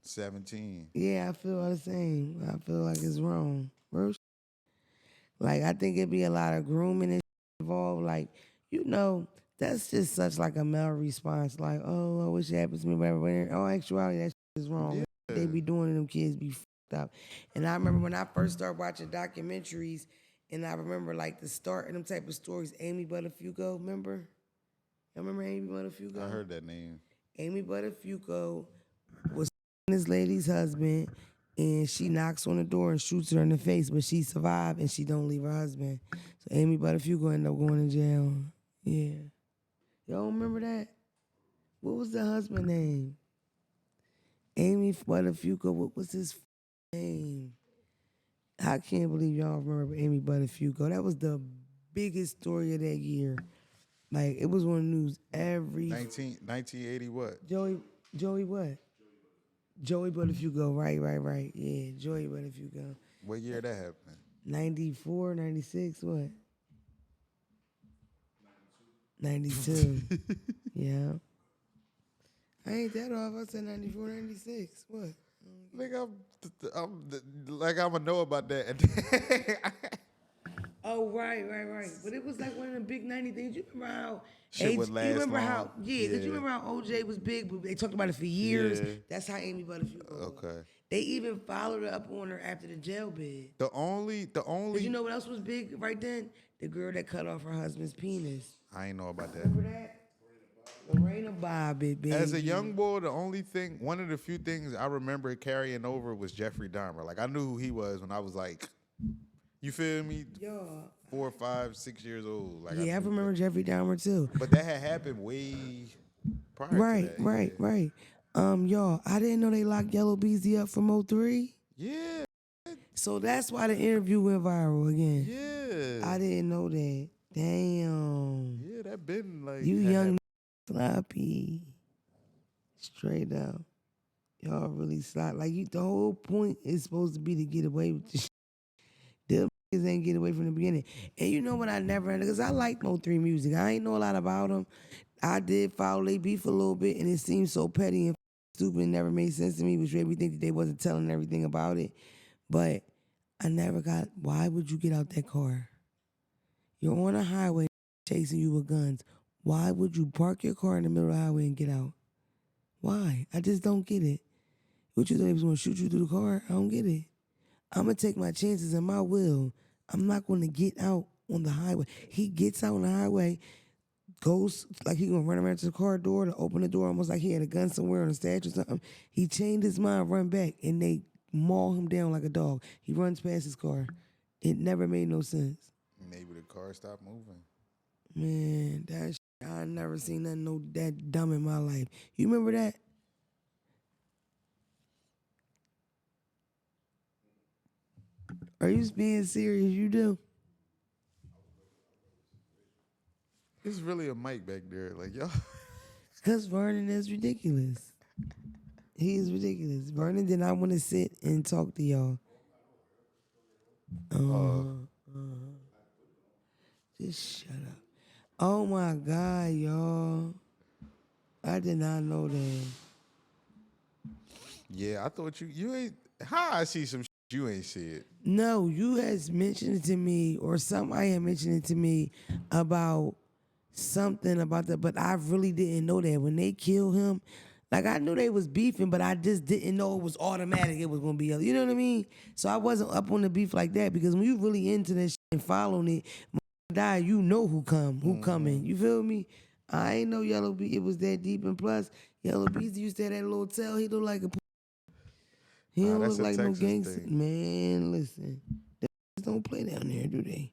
17. Yeah, I feel the same. I feel like it's wrong. Real shit. Like, I think it'd be a lot of grooming and shit involved. Like, that's just such like a male response. Like, oh, I wish it happened to me, whatever. But in all actuality, that shit is wrong. Yeah. They be doing to them kids be fucked up. And I remember when I first started watching documentaries, and I remember like the start of them type of stories, Amy Buttafuoco, remember? Y'all remember Amy Buttafuoco? I heard that name. Amy Buttafuoco was this lady's husband, and she knocks on the door and shoots her in the face, but she survived and she don't leave her husband. So Amy Buttafuoco ended up going to jail. Yeah. Y'all remember that? What was the husband name? Amy Butterfuco. What was his name? I can't believe y'all remember Amy Butterfuco. That was the biggest story of that year. Like, it was on the news every... 1980 what? Joey what? Joey Butterfuco. Right. Yeah, Joey Butterfuco. What year that happened? 94, 96, what? 92. Yeah. I ain't that off. I said 94, 96. What? Nigga, I'm gonna know about that. Oh, right. But it was like one of the big 90 things. You remember how... Shit would last you remember long. how... Yeah, because you remember how OJ was big, but they talked about it for years. Yeah. That's how Amy Butterfield was. Okay. They even followed her up on her after the jail bid. The only. Because you know what else was big right then? The girl that cut off her husband's penis. I ain't know about that. Remember that? Lorena Bobbitt, baby. As a young boy, one of the few things I remember carrying over was Jeffrey Dahmer. Like, I knew who he was when I was like, you feel me? Yo. 4, 5, 6 years old. Like, Yeah, I remember Jeffrey Dahmer too. But that had happened way prior to that. Right. Y'all, I didn't know they locked Yellow Beezy up from 03. Yeah. So that's why the interview went viral again. Yeah. I didn't know that. Damn. Yeah, that been like... You young sloppy. Straight up. Y'all really sloppy. Like, the whole point is supposed to be to get away with the shit. Them niggas ain't get away from the beginning. And you know what I never... Because I like Mo3 music. I ain't know a lot about them. I did follow they beef a little bit, and it seemed so petty and stupid and never made sense to me, which made me think that they wasn't telling everything about it. But I never got... Why would you get out that car? You're on a highway chasing you with guns. Why would you park your car in the middle of the highway and get out? Why? I just don't get it. What, you thought they was going to shoot you through the car? I don't get it. I'm going to take my chances and my will. I'm not going to get out on the highway. He gets out on the highway, goes like he going to run around to the car door to open the door, almost like he had a gun somewhere on a statue or something. He changed his mind, run back, and they maul him down like a dog. He runs past his car. It never made no sense. Maybe the car stopped moving. Man, that shit, I never seen nothing that dumb in my life. You remember that? Are you being serious? You do? It's really a mic back there. Like, y'all. Because Vernon is ridiculous. He is ridiculous. Vernon did not want to sit and talk to y'all. Just shut up. Oh my God, y'all. I did not know that. Yeah, I thought you ain't... How I see some shit you ain't see it? No, you has mentioned it to me, or somebody had mentioned it to me about something about that, but I really didn't know that. When they killed him, like, I knew they was beefing, but I just didn't know it was automatic. It was going to be, you know what I mean? So I wasn't up on the beef like that, because when you really into that shit and following it, when you die, you know who coming. You feel me? I ain't know Yellow Beezy, it was that deep. And plus, Yellow Beezy used to have that little tail. He look like a... He don't look like no gangster. Man, listen. They don't play down there, do they?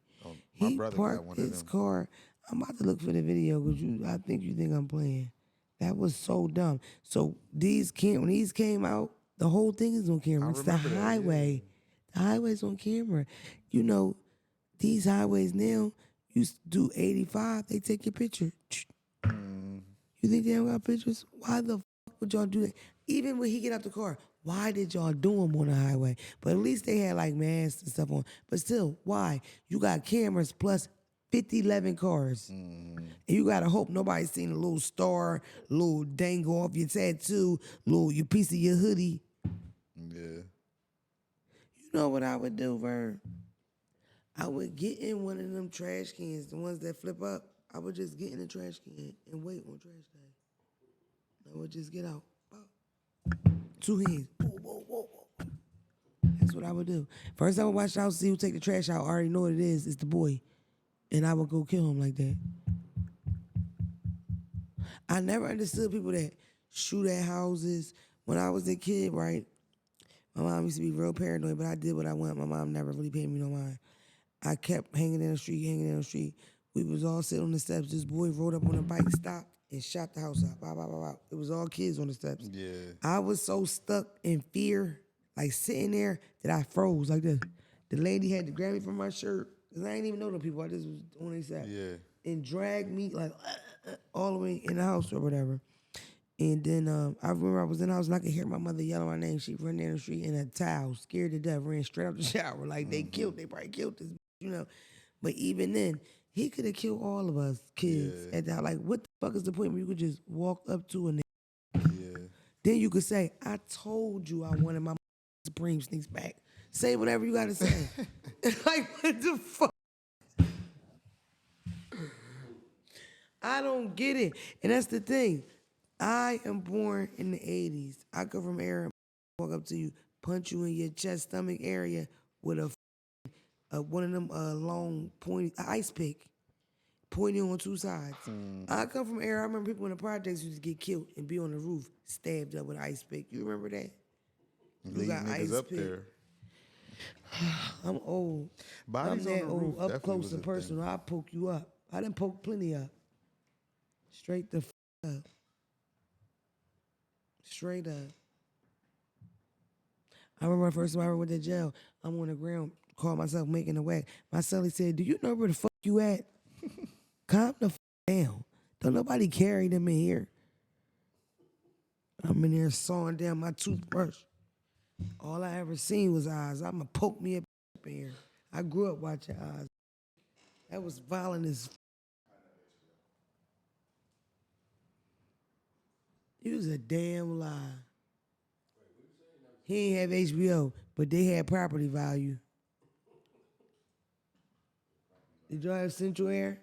He parked his car. I'm about to look for the video, because I think you think I'm playing. That was so dumb. So when these came out, the whole thing is on camera. It's the highway. The highway's on camera. You know, these highways now, you do 85, they take your picture. You think they don't got pictures? Why the fuck would y'all do that? Even when he get out the car, why did y'all do him on the highway? But at least they had like masks and stuff on. But still, why? You got cameras plus 11 cars. And you gotta hope nobody's seen a little star, little dangle off your tattoo, your piece of your hoodie. Yeah. You know what I would do, Vern? I would get in one of them trash cans, the ones that flip up. I would just get in the trash can and wait on trash day. I would just get out. 2 hands. Whoa. That's what I would do. First, I would watch out, see who take the trash out. I already know what it is. It's the boy. And I would go kill him like that. I never understood people that shoot at houses. When I was a kid, right, my mom used to be real paranoid, but I did what I want. My mom never really paid me no mind. I kept hanging down the street. We was all sitting on the steps. This boy rode up on a bike, stopped, and shot the house up. Bow, bow, bow, bow. It was all kids on the steps. Yeah. I was so stuck in fear, like sitting there, that I froze like this. The lady had to grab me from my shirt, because I didn't even know the people. I just was on their side. Yeah. And drag me like all the way in the house or whatever. And then I remember I was in the house and I could hear my mother yelling my name. She ran down the street in a towel, scared to death, ran straight out the shower. Like they probably killed this, you know. But even then, he could have killed all of us kids Yeah. at that. Like, what the fuck is the point where you could just walk up to a nigga? Yeah. Then you could say, I told you I wanted my Supreme sneaks back. Say whatever you gotta say. Like, what the fuck? I don't get it. And that's the thing. I am born in the 80s. I come from era, walk up to you, punch you in your chest, stomach area with one of them long, pointy ice pick, pointing on two sides. I come from era, I remember people in the projects used to get killed and be on the roof, stabbed up with an ice pick. You remember that? Leave niggas up there. I'm old. Bodies I'm on that the old, roof up definitely close was and a personal. thing. I poke you up. I done poke plenty up. Straight the up. Straight up. I remember the first time I ever went to jail, I'm on the ground, called myself making a whack. My cellie said, do you know where the fuck you at? Calm the fuck down. Don't nobody carry them in here. I'm in there sawing down my toothbrush. All I ever seen was eyes. I'ma poke me up in here. I grew up watching eyes. That was violent as You was a damn lie. He ain't have HBO, but they had property value. Did y'all have Central Air?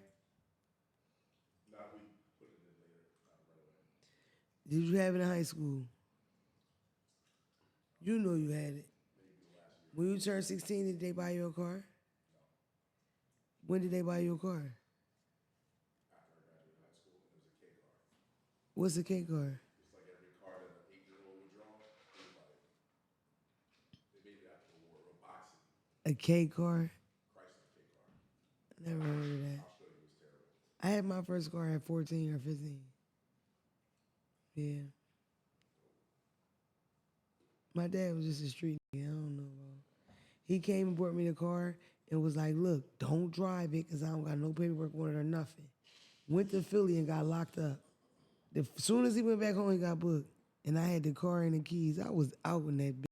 Did you have it in high school? You know you had it. When you turned 16, did they buy you a car? When did they buy you a car? What's a K car? A K car? Never heard of that. I had my first car at 14 or 15. Yeah. My dad was just a street nigga. I don't know about. He came and brought me the car and was like, look, don't drive it because I don't got no paperwork on it or nothing. Went to Philly and got locked up. As soon as he went back home, he got booked. And I had the car and the keys. I was out in that bitch.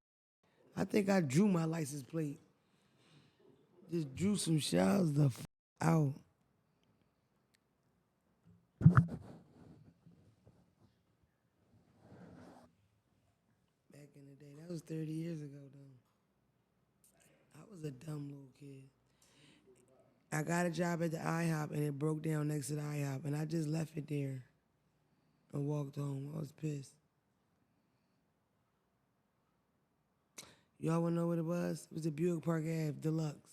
I think I drew my license plate. Just drew some shells the out. Back in the day. That was 30 years ago, though. I was a dumb little kid. I got a job at the IHOP, and it broke down next to the IHOP, and I just left it there and walked home. I was pissed. Y'all wanna know what it was? It was a Buick Park Ave Deluxe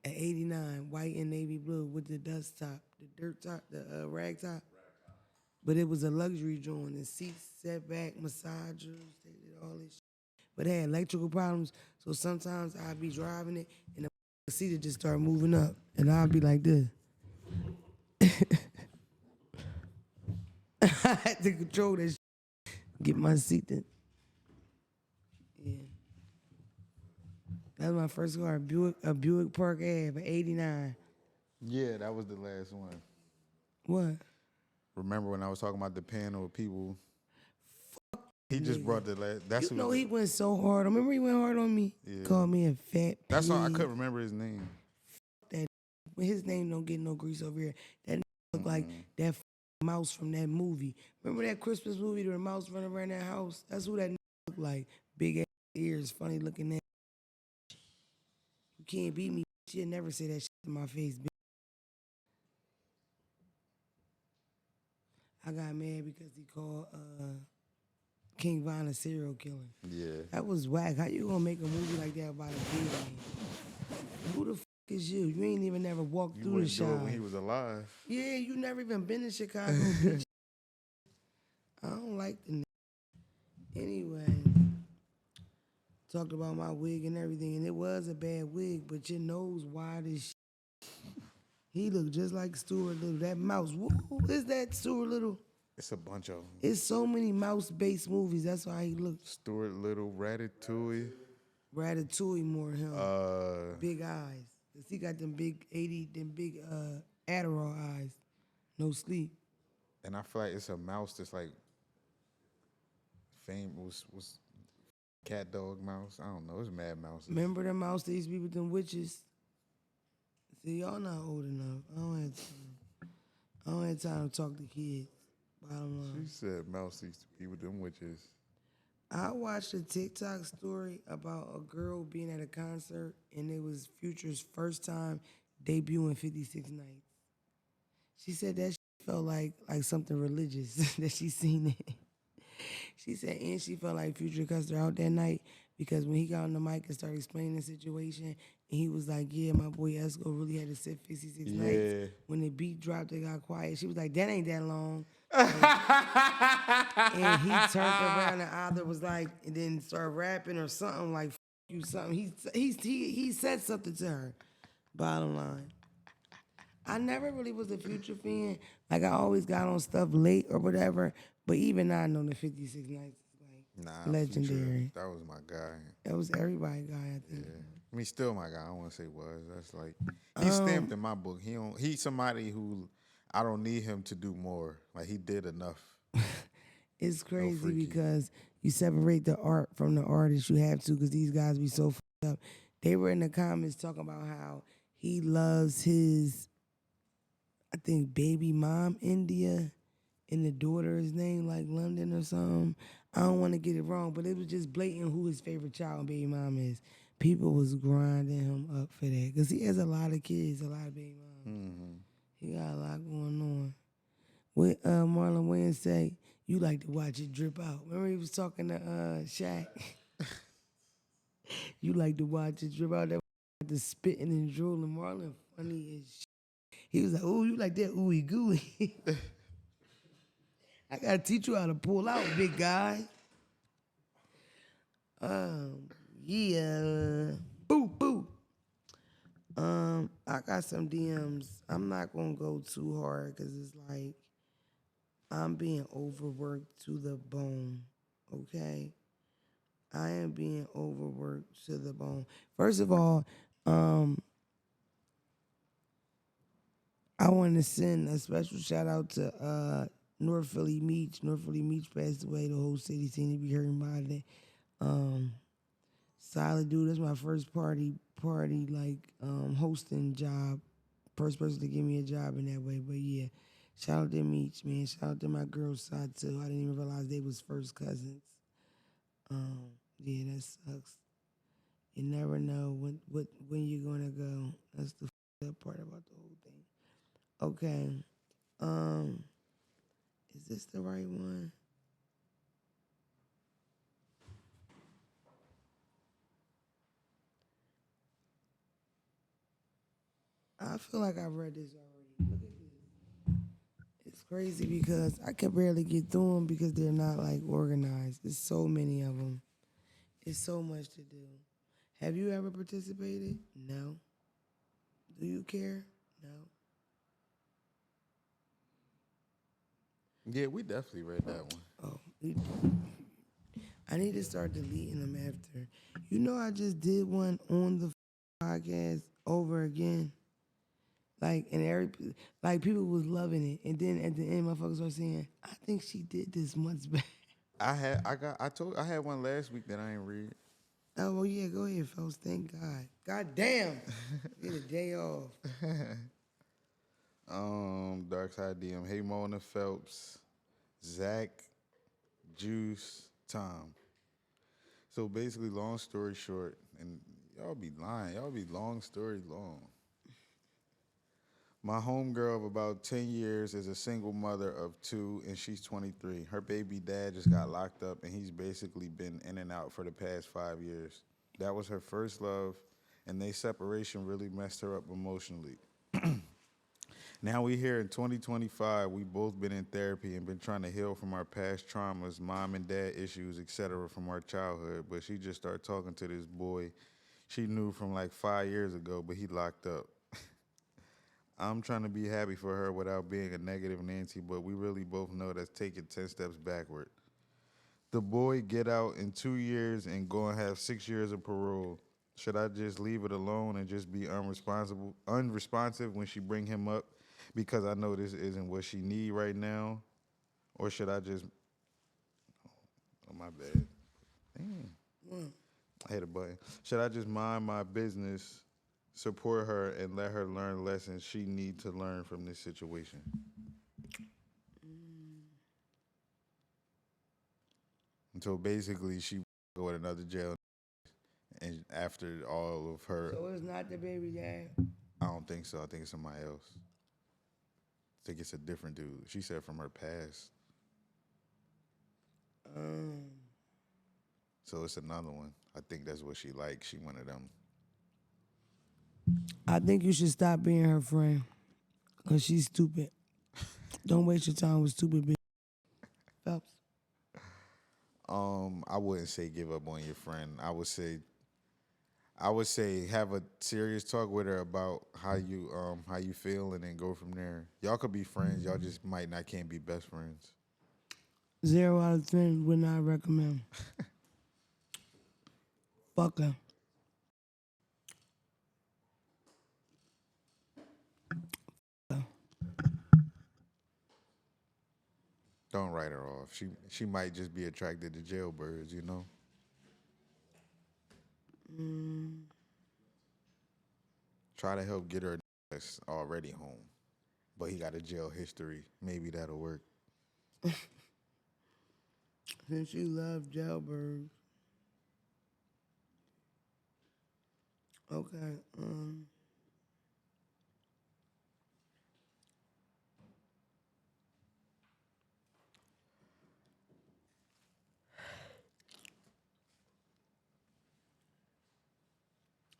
at 89, white and navy blue with the dust top, the dirt top, the rag top. But it was a luxury joint. The seats set back, massagers, they did all this shit. But it had electrical problems, so sometimes I'd be driving it and the seat would just start moving up, and I'd be like this. I had to control that shit, get my seat in. Yeah. That was my first car, a Buick Park Ave, an 89. Yeah, that was the last one. What? Remember when I was talking about the panel of people? He just brought the last. That's You know who. he went so hard. Remember he went hard on me? Yeah. Called me a fat That's all. I pig. couldn't remember his name. That his name don't get no grease over here. That look like that mouse from that movie. Remember that Christmas movie where the mouse running around that house? That's who that look like. Big ass ears, funny looking ass. You can't beat me. She'll never say that shit to my face, bitch. I got mad because he called King Von a serial killer. Yeah. That was whack. How you gonna make a movie like that about a big man? Who the fuck is you? You ain't even never walked You through the wouldn't do it shop. when he was alive. Yeah, you never even been to Chicago, bitch. I don't like the nigga. Anyway, talked about my wig and everything, and it was a bad wig, but your nose wide as shit. He looked just like Stuart Little. That mouse. Who is that Stuart Little? It's a bunch of them. It's so many mouse-based movies. That's why he looks. Stuart Little, Ratatouille. Ratatouille more him. Uh, Big eyes. Cause he got them big 80, them big Adderall eyes. No sleep. and I feel like it's a mouse that's like famous. Was cat dog mouse? I don't know. It's mad mouse. Remember the mouse that used to be with them witches? See, y'all not old enough. I don't have time to talk to kids. Bottom line. She said mouse used to be with them witches. I watched a TikTok story about a girl being at a concert, and it was Future's first time debuting 56 Nights. She said that felt like something religious that she seen it. She said, and she felt like Future cussed her out that night because when he got on the mic and started explaining the situation, and he was like, yeah, my boy Esco really had to sit 56 nights. When the beat dropped, it got quiet. She was like, that ain't that long. And he turned around and either was like, and then started rapping or something like, F you something. He said something to her, bottom line. I never really was a Future fan. Like, I always got on stuff late or whatever. But even now, I know the 56 Nights is like legendary. Future, that was my guy. That was everybody's guy, I think. Yeah. I mean, still my guy. I don't want to say was. That's like he's stamped in my book. He's somebody who I don't need him to do more. Like he did enough. It's crazy because you separate the art from the artist. You have to because these guys be so fucked up. They were in the comments talking about how he loves his, I think, baby mom, India, and the daughter is named like London or something. I don't want to get it wrong, but it was just blatant who his favorite child and baby mom is. People was grinding him up for that because he has a lot of kids, a lot of baby moms. Mm-hmm. He got a lot going on. What Marlon Wayans say, you like to watch it drip out. Remember he was talking to Shaq? You like to watch it drip out. That the spitting and drooling. Marlon funny as shit. He was like, "Oh, you like that ooey gooey?" I gotta teach you how to pull out, big guy. Yeah, boo boo. I got some DMs. I'm not gonna go too hard because it's like I'm being overworked to the bone. Okay, I am being overworked to the bone. First of all, I want to send a special shout out to North Philly Meach. North Philly Meach passed away. The whole city seemed to be hurting by that. Solid dude. That's my first party like hosting job. First person to give me a job in that way. But yeah, shout out to Meach, man. Shout out to my girl's side too. I didn't even realize they was first cousins. Yeah, that sucks. You never know when you're gonna go. That's the up part about the whole thing. Okay. Is this the right one? I feel like I've read this already. Look at this. It's crazy because I can barely get through them because they're not like organized. There's so many of them. It's so much to do. Have you ever participated? No. Do you care? No. Yeah, we definitely read that one. Oh, I need to start deleting them after. You know, I just did one on the podcast over again. Like, and like people was loving it, and then at the end, motherfuckers were saying, "I think she did this months back." I had one last week that I ain't read. Oh well, yeah, go ahead, folks. Thank God. God damn, get a day off. Darkside DM. Hey Mona Phelps, Zack, Juice, Tom. So basically, long story short, and y'all be lying. Y'all be long story long. My homegirl of about 10 years is a single mother of 2, and she's 23. Her baby dad just got locked up, and he's basically been in and out for the past 5 years. That was her first love, and their separation really messed her up emotionally. Now we here in 2025, we both been in therapy and been trying to heal from our past traumas, mom and dad issues, etc. from our childhood, but she just started talking to this boy she knew from like 5 years ago, but he locked up. I'm trying to be happy for her without being a negative Nancy, but we really both know that's taking 10 steps backward. The boy get out in 2 years and go and have 6 years of parole. Should I just leave it alone and just be unresponsive when she bring him up because I know this isn't what she need right now? Or should I just, oh my bad. Damn. I hit a button. Should I just mind my business, support her, and let her learn lessons she need to learn from this situation? And so basically, she go in another jail, and after all of her, So it's not the baby dad. I don't think so. I think it's somebody else. I think it's a different dude. She said from her past. So it's another one. I think that's what she likes. She one of them. I think you should stop being her friend, cause she's stupid. Don't waste your time with stupid bitch. Phelps. I wouldn't say give up on your friend. I would say have a serious talk with her about how you feel and then go from there. Y'all could be friends. Y'all just might not can't be best friends. 0 out of 10 would not recommend. Fuck her. Don't write her off. She might just be attracted to jailbirds, you know? Try to help get her that's already home. But he got a jail history. Maybe that'll work. Since you love jailbirds. Okay.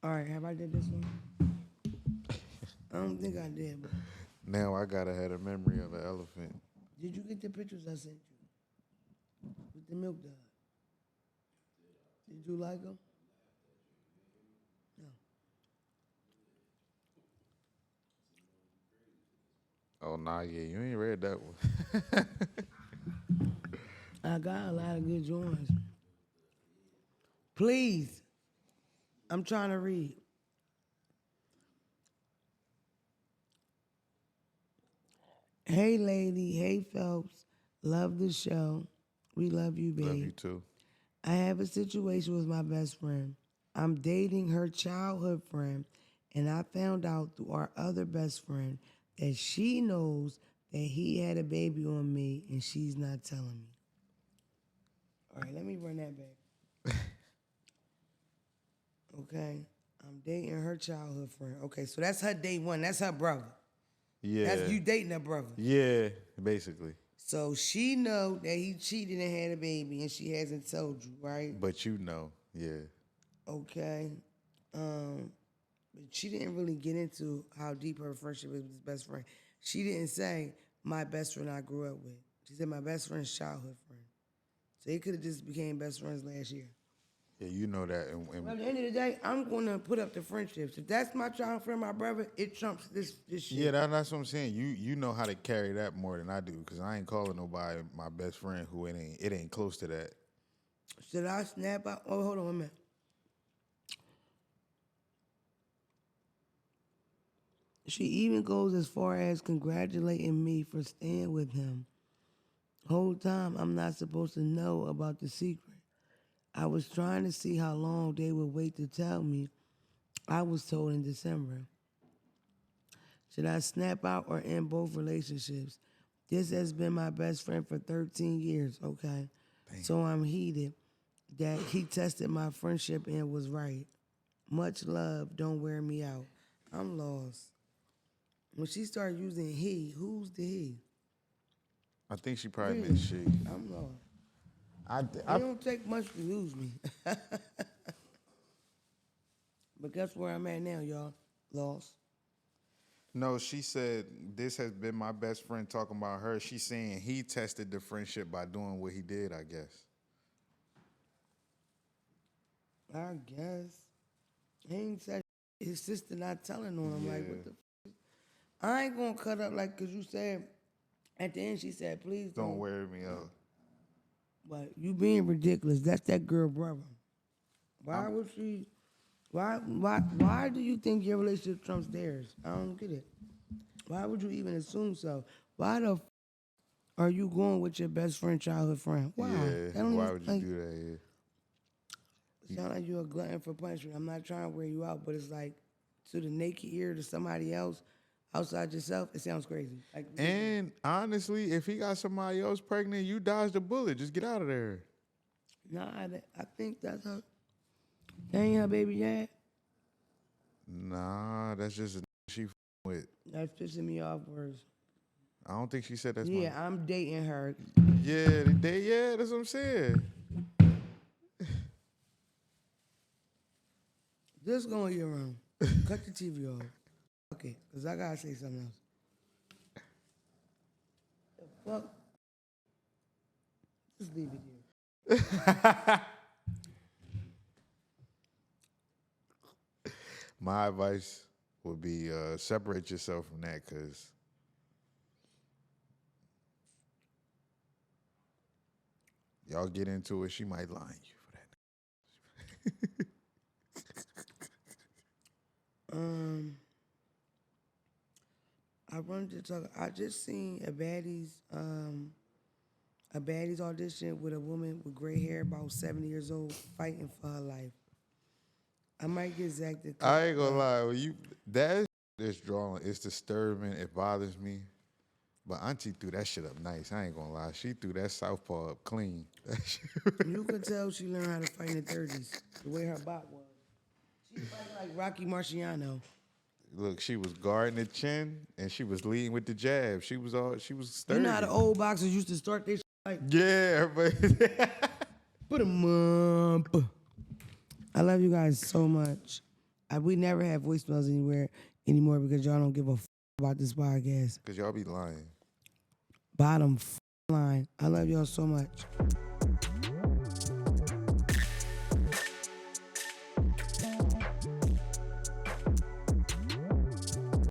All right, have I did this one? I don't think I did, but Now I gotta have a memory of an elephant. did you get the pictures I sent you? With the milk dog? Did you like them? No. Oh nah, yeah, you ain't read that one. I got a lot of good joints. Please. I'm trying to read. Hey, lady. Hey, Phelps. Love the show. We love you, babe. Love you too. I have a situation with my best friend. I'm dating her childhood friend, and I found out through our other best friend that she knows that he had a baby on me, and she's not telling me. All right, let me run that back. Okay, I'm dating her childhood friend. Okay, so that's her day one. That's her brother. Yeah. That's you dating her brother. Yeah, basically. So she know that he cheated and had a baby, and she hasn't told you, right? But you know, yeah. Okay. But she didn't really get into how deep her friendship is with his best friend. She didn't say my best friend I grew up with. She said my best friend's childhood friend. So they could have just became best friends last year. Yeah, you know that. But at the end of the day, I'm gonna put up the friendships. If that's my childhood friend, my brother, it trumps this shit. Yeah, that's what I'm saying. You know how to carry that more than I do, because I ain't calling nobody my best friend who it ain't close to that. Should I snap out? Oh, hold on a minute. She even goes as far as congratulating me for staying with him. Whole time I'm not supposed to know about the secret. I was trying to see how long they would wait to tell me. I was told in December. Should I snap out or end both relationships? This has been my best friend for 13 years, okay? Damn. So I'm heated that he tested my friendship and was right. Much love, don't wear me out. I'm lost. When she started using he, who's the he? I think she probably meant she. I'm lost. It I don't take much to lose me. But guess where I'm at now, y'all? Lost. No, she said this has been my best friend talking about her. She's saying he tested the friendship by doing what he did, I guess. I guess. He ain't said his sister not telling on him. Yeah. Like, what the I ain't gonna cut up like, cause you said, at the end she said, please Don't wear me out. But you being ridiculous. That's that girl brother. Why would she? Why do you think your relationship trumps theirs? I don't get it. Why would you even assume so? Why the are you going with your best friend, childhood friend? Why? Yeah, That don't why even, would you do that? Yeah. sound like you're a glutton for punishment. I'm not trying to wear you out, but it's like to the naked ear to somebody else outside yourself, it sounds crazy. Like, And honestly, if he got somebody else pregnant, you dodged a bullet. Just get out of there. nah, I think that's her. That ain't her baby dad. Nah, that's just a she with. That's pissing me off worse. I don't think she said that's Yeah, I'm dating her. Yeah, yeah, that's what I'm saying. Just go in your room. Cut the TV off. Okay, because I got to say something else. The fuck? Just leave it here. My advice would be separate yourself from that, because y'all get into it, she might lie on you for that. I wanted to talk. I just seen a baddies audition with a woman with gray hair, about 70 years old, fighting for her life. I might get Zack to cut. I ain't gonna lie, when that is drawing, it's disturbing, it bothers me. But Auntie threw that shit up nice. I ain't gonna lie. She threw that southpaw up clean. You could tell she learned how to fight in the 30s, the way her bot was. She fight like Rocky Marciano. Look, she was guarding the chin and she was leading with the jab. She was sturdy. You know how the old boxers used to start their like, yeah, but put 'em up. I love you guys so much. We never have voicemails anymore because y'all don't give a about this podcast. because y'all be lying. Bottom line. I love y'all so much.